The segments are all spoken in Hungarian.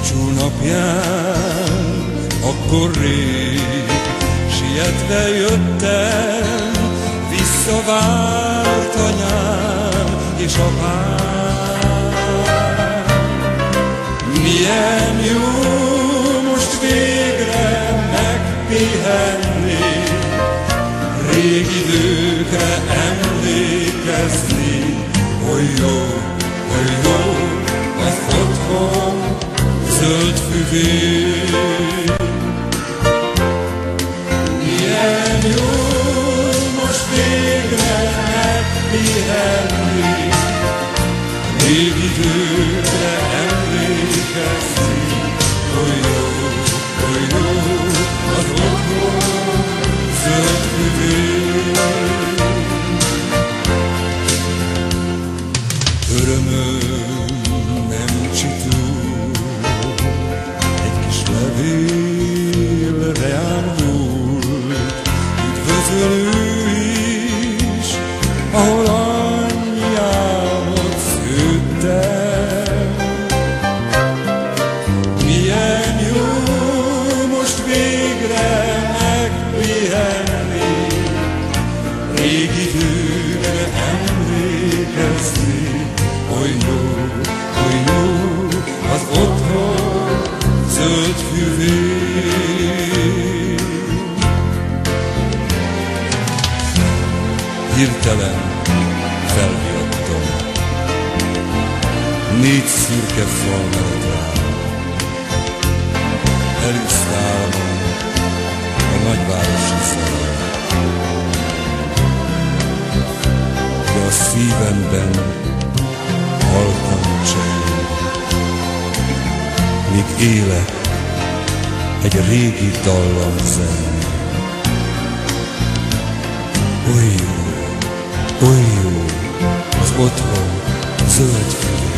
Búcsú napján, akkor rég sietve jöttem, visszavárt anyám és apám. Milyen jó most végre megpihenni, régi időkre emlékezni. Oly jó, az otthon zöld füvén. Milyen jó most végre megpihenni, régi időkre emlékezni. Oly jó, az otthon zöld füvén. Örömöm nem csitul, egy kis levél reám múlt, üdvözölő is, ahol anyjámat szőttem. Milyen jó most végre megpihenni, régi időkre emlékezni. Oly jó, az otthon zöld füvén. Hirtelen felriadtam, 4 szürke fal mellett rám. Elűzt álmom a nagyvárosi szerelem, de a szívemben halkan cseng, míg élek egy régi dallam zeng. Oly jó, az otthon zöld füvén.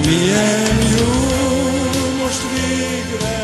Milyen jó most végre